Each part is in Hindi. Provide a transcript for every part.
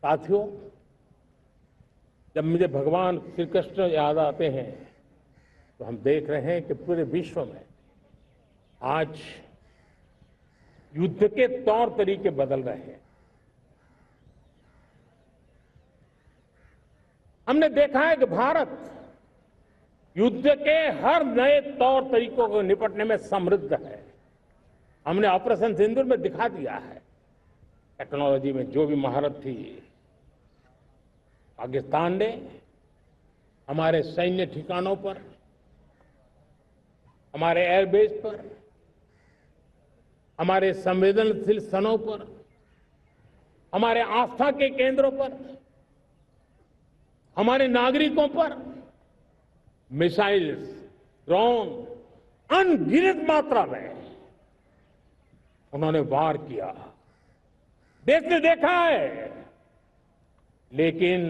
साथियों, जब मुझे भगवान श्री कृष्ण याद आते हैं तो हम देख रहे हैं कि पूरे विश्व में आज युद्ध के तौर तरीके बदल रहे हैं। हमने देखा है कि भारत युद्ध के हर नए तौर तरीकों को निपटने में समृद्ध है। हमने ऑपरेशन सिंदूर में दिखा दिया है, टेक्नोलॉजी में जो भी महारत थी। पाकिस्तान ने हमारे सैन्य ठिकानों पर, हमारे एयरबेस पर, हमारे संवेदनशील स्थलों पर, हमारे आस्था के केंद्रों पर, हमारे नागरिकों पर मिसाइल्स, ड्रोन अनगिनत मात्रा में उन्होंने वार किया। देश ने देखा है, लेकिन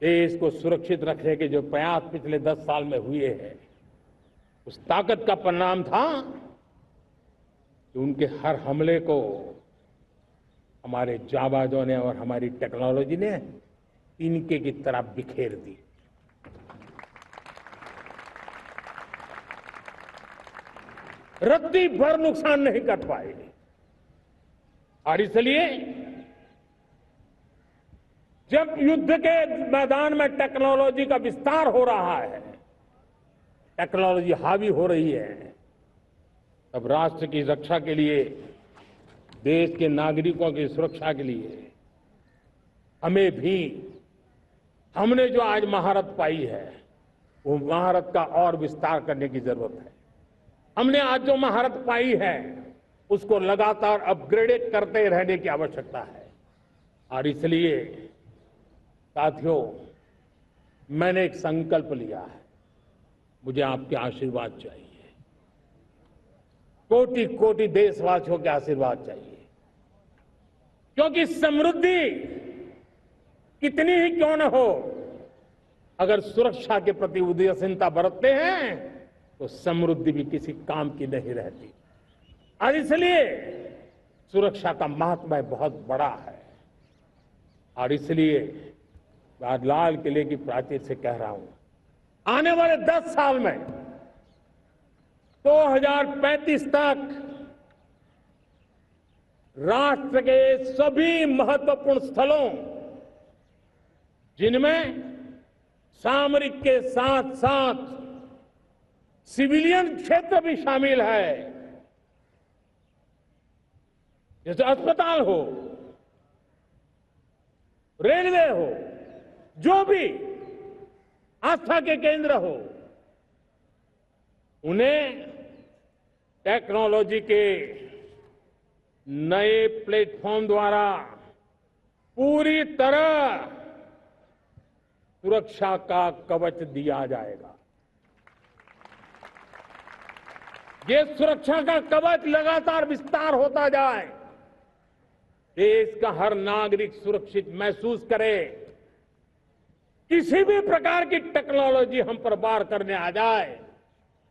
देश को सुरक्षित रखने के जो प्रयास पिछले 10 साल में हुए हैं, उस ताकत का परिणाम था कि उनके हर हमले को हमारे जाबाजों ने और हमारी टेक्नोलॉजी ने तिनके की तरह बिखेर दी। रत्ती भर नुकसान नहीं कर पाए। और इसलिए जब युद्ध के मैदान में टेक्नोलॉजी का विस्तार हो रहा है, टेक्नोलॉजी हावी हो रही है, तब राष्ट्र की रक्षा के लिए, देश के नागरिकों की सुरक्षा के लिए हमें भी, हमने जो आज महारत पाई है, वो महारत का और विस्तार करने की जरूरत है। हमने आज जो महारत पाई है, उसको लगातार अपग्रेडेड करते रहने की आवश्यकता है। और इसलिए साथियों, मैंने एक संकल्प लिया है, मुझे आपके आशीर्वाद चाहिए, कोटि कोटि देशवासियों के आशीर्वाद चाहिए, क्योंकि समृद्धि कितनी ही क्यों न हो, अगर सुरक्षा के प्रति उदासीनता बरतते हैं तो समृद्धि भी किसी काम की नहीं रहती। और इसलिए सुरक्षा का महत्व बहुत बड़ा है। और इसलिए मैं आज लाल किले की प्राचीर से कह रहा हूं, आने वाले 10 साल में 2035 तक राष्ट्र के सभी महत्वपूर्ण स्थलों, जिनमें सामरिक के साथ साथ सिविलियन क्षेत्र भी शामिल है, जैसे अस्पताल हो, रेलवे हो, जो भी आस्था के केंद्र हो, उन्हें टेक्नोलॉजी के नए प्लेटफॉर्म द्वारा पूरी तरह सुरक्षा का कवच दिया जाएगा। ये सुरक्षा का कवच लगातार विस्तार होता जाए, देश का हर नागरिक सुरक्षित महसूस करे। किसी भी प्रकार की टेक्नोलॉजी हम पर वार करने आ जाए,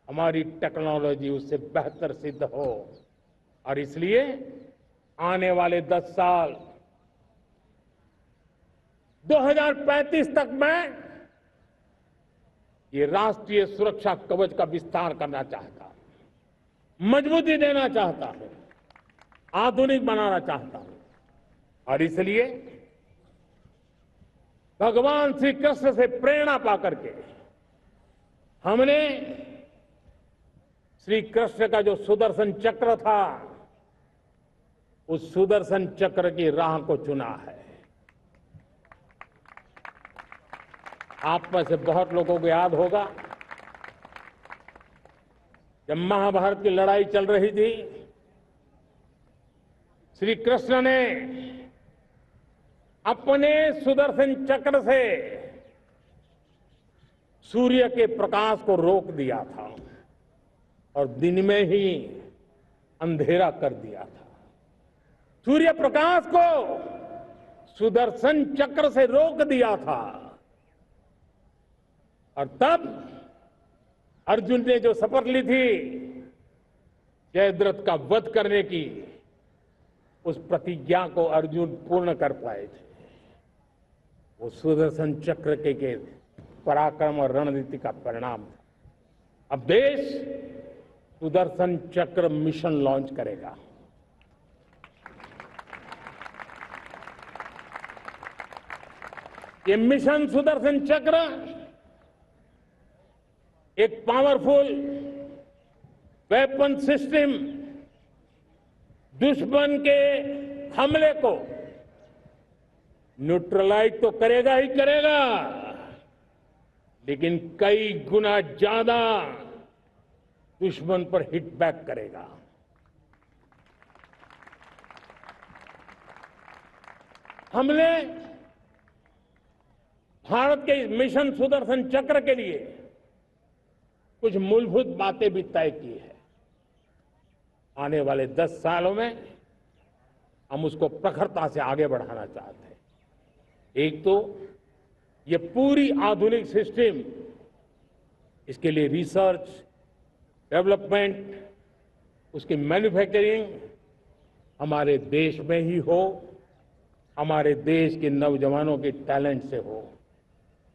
हमारी टेक्नोलॉजी उससे बेहतर सिद्ध हो। और इसलिए आने वाले 10 साल 2035 तक मैं ये राष्ट्रीय सुरक्षा कवच का विस्तार करना चाहता हूं, मजबूती देना चाहता हूं, आधुनिक बनाना चाहता हूं। और इसलिए भगवान श्री कृष्ण से प्रेरणा पाकर के हमने श्री कृष्ण का जो सुदर्शन चक्र था, उस सुदर्शन चक्र की राह को चुना है। आप में से बहुत लोगों को याद होगा, जब महाभारत की लड़ाई चल रही थी, श्री कृष्ण ने अपने सुदर्शन चक्र से सूर्य के प्रकाश को रोक दिया था और दिन में ही अंधेरा कर दिया था। सूर्य प्रकाश को सुदर्शन चक्र से रोक दिया था। और तब अर्जुन ने जो शपथ ली थी जयद्रथ का वध करने की, उस प्रतिज्ञा को अर्जुन पूर्ण कर पाए थे। वो सुदर्शन चक्र के पराक्रम और रणनीति का परिणाम था। अब देश सुदर्शन चक्र मिशन लॉन्च करेगा। ये मिशन सुदर्शन चक्र एक पावरफुल वेपन सिस्टम दुश्मन के हमले को न्यूट्रलाइज तो करेगा ही करेगा, लेकिन कई गुना ज्यादा दुश्मन पर हिट बैक करेगा। हमने भारत के इस मिशन सुदर्शन चक्र के लिए कुछ मूलभूत बातें भी तय की है। आने वाले 10 सालों में हम उसको प्रखरता से आगे बढ़ाना चाहते हैं। एक तो ये पूरी आधुनिक सिस्टम, इसके लिए रिसर्च, डेवलपमेंट, उसकी मैन्युफैक्चरिंग हमारे देश में ही हो, हमारे देश के नौजवानों के टैलेंट से हो,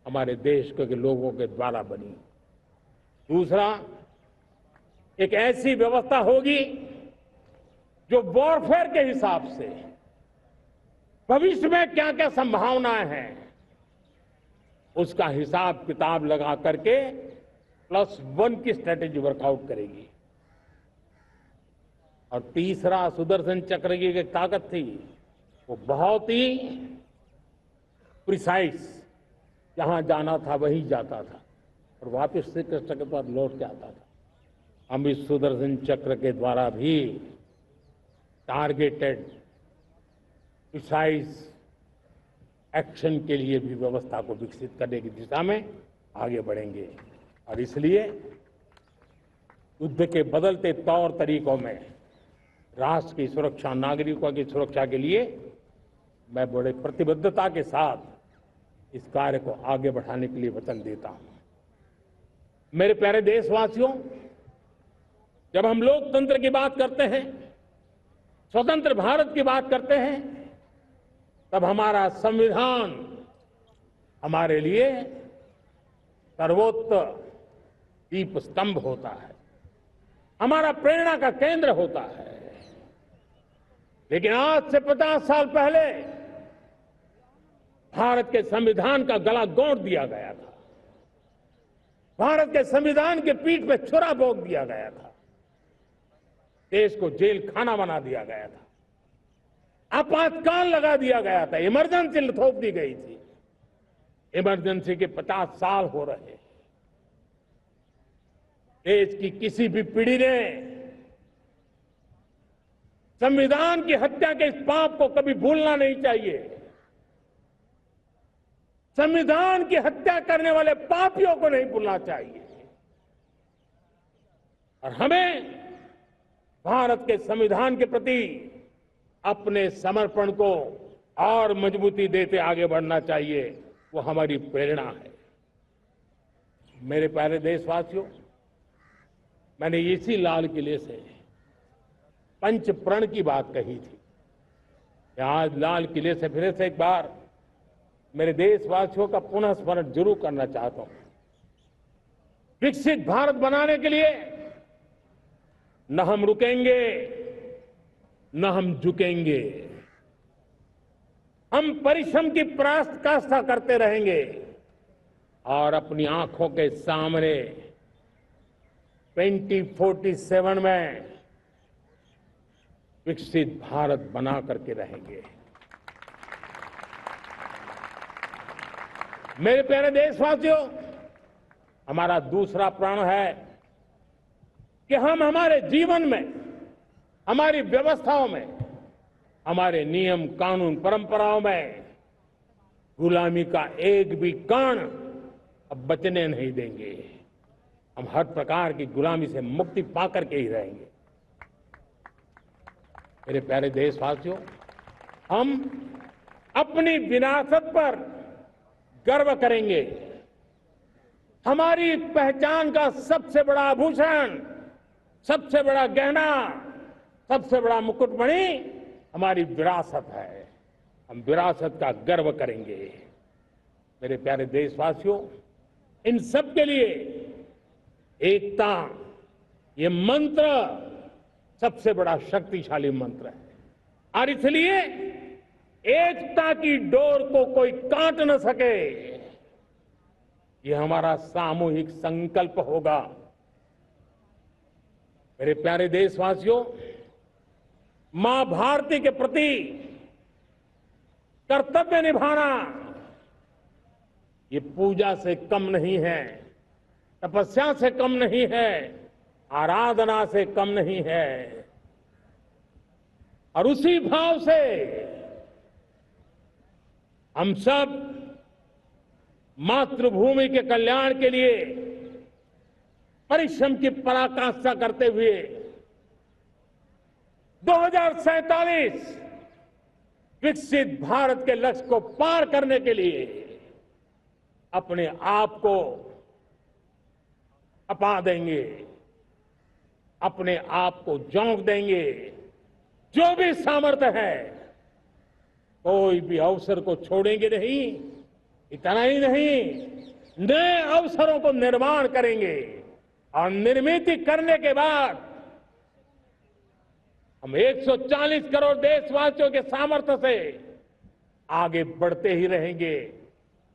हमारे देश के लोगों के द्वारा बनी। दूसरा, एक ऐसी व्यवस्था होगी जो वॉरफेयर के हिसाब से भविष्य में क्या क्या संभावनाएं हैं उसका हिसाब किताब लगा करके +1 की स्ट्रेटेजी वर्कआउट करेगी। और तीसरा, सुदर्शन चक्र की एक ताकत थी, वो बहुत ही प्रिसाइज, जहां जाना था वहीं जाता था और वापस श्री कृष्ण के पास लौट के आता था। हम इस सुदर्शन चक्र के द्वारा भी टारगेटेड प्रिसाइज एक्शन के लिए भी व्यवस्था को विकसित करने की दिशा में आगे बढ़ेंगे। और इसलिए युद्ध के बदलते तौर तरीकों में राष्ट्र की सुरक्षा, नागरिकों की सुरक्षा के लिए मैं बड़े प्रतिबद्धता के साथ इस कार्य को आगे बढ़ाने के लिए वचन देता हूं। मेरे प्यारे देशवासियों, जब हम लोकतंत्र की बात करते हैं, स्वतंत्र भारत की बात करते हैं, तब हमारा संविधान हमारे लिए सर्वोच्च दीप स्तंभ होता है, हमारा प्रेरणा का केंद्र होता है। लेकिन आज से 50 साल पहले भारत के संविधान का गला घोंट दिया गया था, भारत के संविधान के पीठ पे छुरा भोंक दिया गया था, देश को जेल खाना बना दिया गया था, आपातकाल लगा दिया गया था, इमरजेंसी थोप दी गई थी। इमरजेंसी के 50 साल हो रहे। देश की किसी भी पीढ़ी ने संविधान की हत्या के इस पाप को कभी भूलना नहीं चाहिए। संविधान की हत्या करने वाले पापियों को नहीं भूलना चाहिए। और हमें भारत के संविधान के प्रति अपने समर्पण को और मजबूती देते आगे बढ़ना चाहिए। वो हमारी प्रेरणा है। मेरे प्यारे देशवासियों, मैंने इसी लाल किले से पंच प्रण की बात कही थी। आज लाल किले से फिर से एक बार मेरे देशवासियों का पुनः स्मरण जरूर करना चाहता हूं। विकसित भारत बनाने के लिए न हम रुकेंगे, न हम झुकेंगे। हम परिश्रम की पराकाष्ठा करते रहेंगे और अपनी आंखों के सामने 2047 में विकसित भारत बना करके रहेंगे। मेरे प्यारे देशवासियों, हमारा दूसरा प्रण है कि हम हमारे जीवन में, हमारी व्यवस्थाओं में, हमारे नियम, कानून, परंपराओं में गुलामी का एक भी कण अब बचने नहीं देंगे। हम हर प्रकार की गुलामी से मुक्ति पाकर के ही रहेंगे। मेरे प्यारे देशवासियों, हम अपनी विरासत पर गर्व करेंगे। हमारी पहचान का सबसे बड़ा आभूषण, सबसे बड़ा गहना, सबसे बड़ा मुकुटमणि हमारी विरासत है। हम विरासत का गर्व करेंगे। मेरे प्यारे देशवासियों, इन सब के लिए एकता, ये मंत्र सबसे बड़ा शक्तिशाली मंत्र है और इसलिए एकता की डोर को कोई काट न सके, ये हमारा सामूहिक संकल्प होगा। मेरे प्यारे देशवासियों, मां भारती के प्रति कर्तव्य निभाना ये पूजा से कम नहीं है, तपस्या से कम नहीं है, आराधना से कम नहीं है। और उसी भाव से हम सब मातृभूमि के कल्याण के लिए परिश्रम की पराकाष्ठा करते हुए 2047 विकसित भारत के लक्ष्य को पार करने के लिए अपने आप को अपा देंगे, अपने आप को झोंक देंगे। जो भी सामर्थ्य है, कोई भी अवसर को छोड़ेंगे नहीं। इतना ही नहीं, नए अवसरों को निर्माण करेंगे और निर्मित करने के बाद हम 140 करोड़ देशवासियों के सामर्थ्य से आगे बढ़ते ही रहेंगे,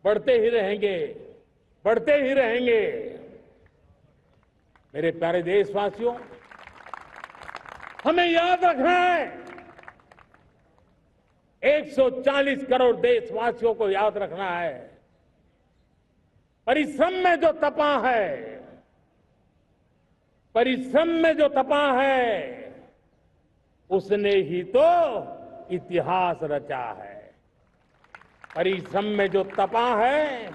बढ़ते ही रहेंगे, बढ़ते ही रहेंगे। मेरे प्यारे देशवासियों, हमें याद रखना है, 140 करोड़ देशवासियों को याद रखना है, परिश्रम में जो तपा है, परिश्रम में जो तपा है, उसने ही तो इतिहास रचा है। परिश्रम में जो तपा है,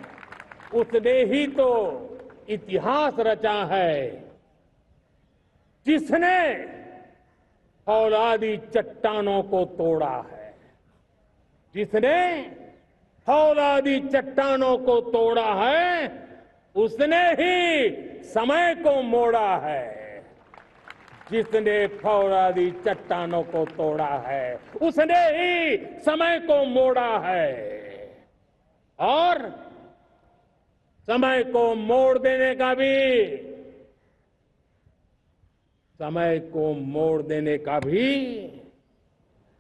उसने ही तो इतिहास रचा है। जिसने फौलादी चट्टानों को तोड़ा है, जिसने फौलादी चट्टानों को तोड़ा है, उसने ही समय को मोड़ा है। जिसने फौलादी चट्टानों को तोड़ा है, उसने ही समय को मोड़ा है। और समय को मोड़ देने का भी, समय को मोड़ देने का भी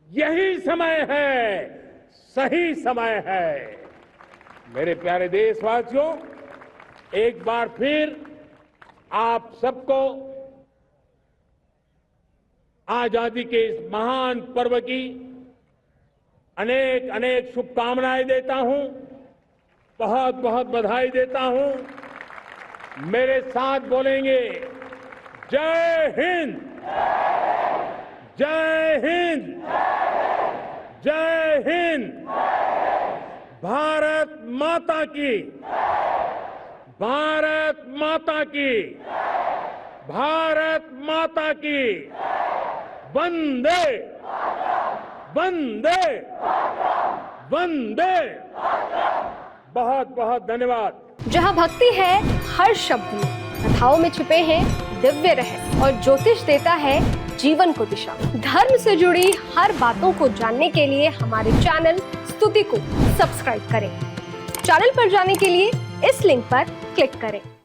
यही समय है, सही समय है। मेरे प्यारे देशवासियों, एक बार फिर आप सबको आजादी के इस महान पर्व की अनेक अनेक शुभकामनाएं देता हूं, बहुत बहुत बधाई देता हूं। मेरे साथ बोलेंगे, जय हिंद, जय हिंद, जय हिंद। भारत माता की, भारत माता की, भारत माता की। वंदे, वंदे, वंदे। बहुत बहुत धन्यवाद। जहाँ भक्ति है हर शब्द में, कथाओं में छुपे हैं दिव्य रहस्य और ज्योतिष देता है जीवन को दिशा। धर्म से जुड़ी हर बातों को जानने के लिए हमारे चैनल स्तुति को सब्सक्राइब करें। चैनल पर जाने के लिए इस लिंक पर क्लिक करें।